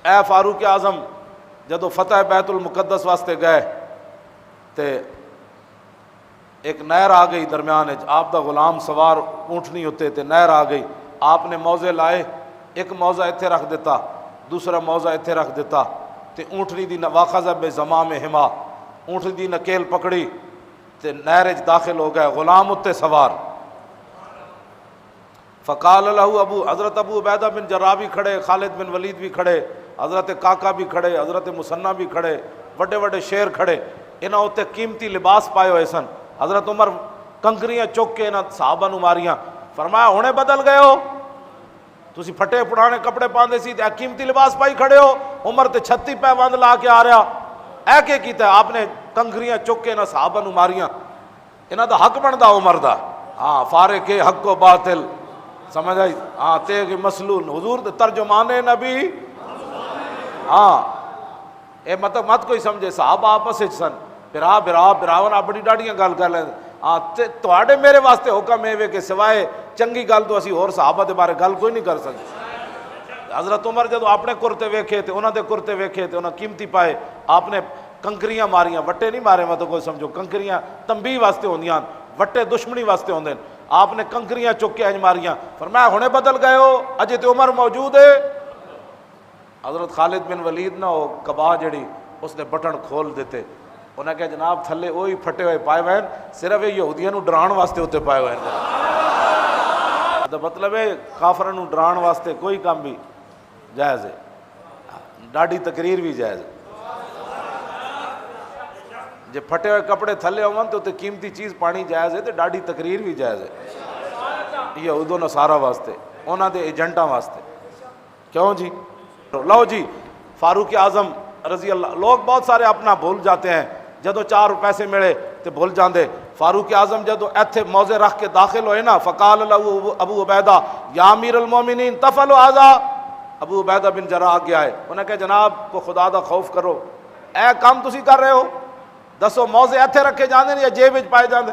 اے فاروق اعظم جدو فتح بیت المقدس واسطے گئے تے ایک نہر آ گئی درمیان، آپ دا غلام سوار اونٹنی ہوتے تے نہر آ گئی، آپ نے موزے لائے، ایک موزہ اتھے رکھ دیتا، دوسرا موزہ اتھے رکھ دیتا تے اونٹنی دی واخذ بزمام حما، اونٹنی دی نکیل پکڑی تے نہر وچ داخل ہو گئے، غلام اتے سوار۔ فقال له حضرت ابو عبیدہ بن جراح بھی کھڑے، خالد بن ولید بھی کھڑے، حضرت کاکا بھی کھڑے، حضرت مثنیٰ بھی کھڑے، بڑے بڑے شیر کھڑے، انہاں اتنے قیمتی لباس پائے ہوئے سن۔ حضرت عمر کنکریاں چک کے انہاں صحابہ نو ماریاں، فرمایا ہونے بدل گئے ہو، تسی پھٹے پرانے کپڑے پاندے سی تے قیمتی لباس پائی کھڑے ہو، عمر تے 36 پیوند لا کے آ رہا، اے کہ کیتا ہے؟ آپ نے کنکریاں چک کے انہاں صحابہ نو ماریاں، انہاں دا حق بندا عمر دا، ہاں فارق حق و باطل، سمجھ آئی؟ ہاں تیغ مسلول، حضور ترجمان نبی، ہاں اے مت کوئی سمجھے، صحابہ آپس وچ سن، براونا بڑی ڈاڈیاں گل کر لیں، ہاں تواڈے میرے واسطے حکم ہے کہ سوائے چنگی گل تو اسی اور صحابہ دے بارے گل کوئی نہیں کر سکتے۔ حضرت عمر جدو اپنے کرتے ویکھے تے انہاں دے کرتے ویکھے تے انہاں قیمتی پائے، آپ نے کنکریاں ماریاں، وٹے نہیں مارے، مت کوئی سمجھو کنکریاں تنبیہ واسطے ہوندیاں، وٹے دشمنی واسطے ہوندے، آپ نے کنکریاں چک کے انج ماریاں، فرمایا ہونے بدل گئے ہو، اجے تے عمر موجود ہے۔ حضرت خالد بن ولید نہ ہو کبا جڑی اس نے بٹن کھول دیتے، انہیں کہا جناب تھلے وہی پھٹے ہوئے پائے ہوئے ہیں، صرف یہ یہودیاں نو ڈران واسطے ہوتے پائے ہوئے ہیں، تو مطلب ہے کافراں نو ڈران واسطے کوئی کام بھی جائز ہے، ڈاڈی تقریر بھی جائز ہے، جے پھٹے ہوئے کپڑے تھلے ہون تو قیمتی چیز پانی جائز ہے، تو ڈاڈی تقریر بھی جائز ہے، یہود و نصارہ واسطے، انہاں دے ایجنٹاں واسطے، کیوں جی؟ لو جی فاروق اعظم رضی اللہ، لوگ بہت سارے اپنا بھول جاتے ہیں، جدو 4 پیسے ملے تے بھول جاندے، فاروق اعظم جدو ایتھے موزے رکھ کے داخل ہوئے نا، فقال له ابو عبیدہ یا امیر المومنین تفعل هذا، ابو عبیدہ بن جراح آگے آئے، انہیں کہا جناب کو خدا دا خوف کرو، اے کام تسی کر رہے ہو، دسو موزے ایتھے رکھے جاندے یا جیب وچ پائے جاندے؟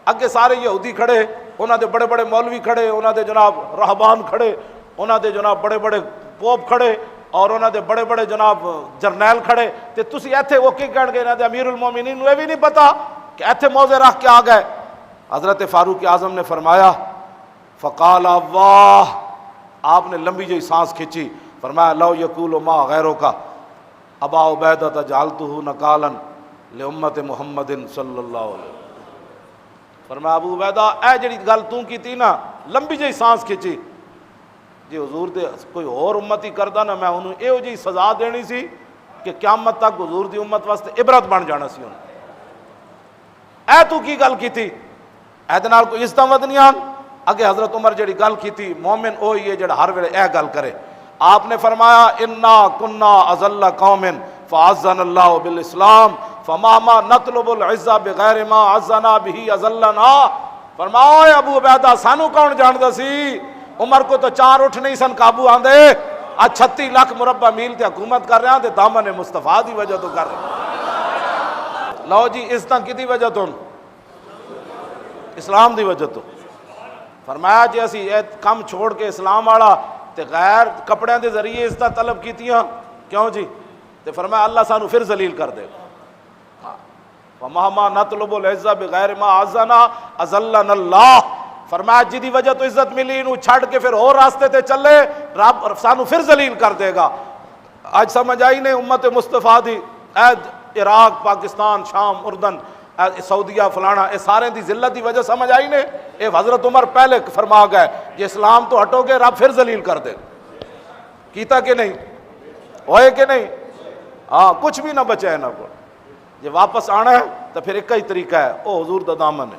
اگے سارے یہودی کھڑے، انہاں دے بڑے بڑے مولوی کھڑے، انہاں دے جناب راہبان کھڑے، انہاں دے جناب بڑے بڑے پوپ کھڑے، اور انہاں دے بڑے بڑے جناب جرنیل کھڑے، تے تسی ایتھے وہ کی کہن گے؟ انہاں دے امیر المومنین نو بھی نہیں پتا کہ ایتھے موزے رکھ کے آ گئے۔ حضرت فاروق اعظم نے فرمایا فقال واہ، آپ نے لمبی جی سانس کھینچی، فرمایا لو یقول ما غیروں کا ابا عبیدہ جعلتہ نکالا لامت محمد صلی اللہ علیہ وسلم، فرمایا ابو عبیدہ اے جڑی گل تو کیتی نا، لمبی جی سانس کھینچی، جی حضور دے کوئی اور امت ہی کردا نا، میں انہوں ایہو جی سزا دینی سی کہ قیامت تک حضور دی امت واسطے عبرت بن جانا سی انہوں، اے تو کی گل کیتی، اے دے نال کوئی عزت ودنی آن؟ اگے حضرت عمر جڑی گل کیتی، مومن وہی ہے جڑا ہر ویلے اے گل کرے، آپ نے فرمایا انا کنا اذل قوم فاعزنا اللہ بالاسلام فما ما نطلب العزہ بغیر ما عزنا به اذلنا، فرمایا اے ابو عبیدہ سانو کون جاندا سی، عمر کو تو 4 اٹھ نہیں سن قابو آندے، آج 36 لاکھ مربع میل تے حکومت کر رہے ہیں، تے دامن مصطفیٰ دی وجہ تو کر رہے ہیں۔ لو جی عزتاں کدی وجہ تو؟ اسلام دی وجہ تو۔ فرمایا جی اسی اے کم چھوڑ کے اسلام والا تے غیر کپڑیاں دے ذریعے عزتاں طلب کیتیاں، کیوں جی؟ تے فرمایا اللہ سانو پھر ذلیل کر دے گا، وَمَا نَطْلُبُ الْعِزَّةَ بِغَيْرِ مَا عَزَّنَا أَذَلَّنَا اللَّهُ، فرمایا جدی وجہ تو عزت ملی انہوں چھڑ کے پھر اور راستے تے چلے، رب سانو پھر ذلیل کر دے گا۔ آج سمجھ آئی نے امت مصطفیٰ دی، عراق، پاکستان، شام، اردن، سعودیہ، فلانا، اے سارے دی ذلت دی وجہ سمجھ آئی نے؟ اے حضرت عمر پہلے فرما گئے یہ اسلام تو ہٹو گے رب پھر ذلیل کر دے، کیتا کہ نہیں ہوئے کہ نہیں؟ ہاں کچھ بھی نہ بچے نہ کوئی، یہ واپس آنا ہے تو پھر ایک ہی طریقہ ہے، او حضور دا دامن ہے۔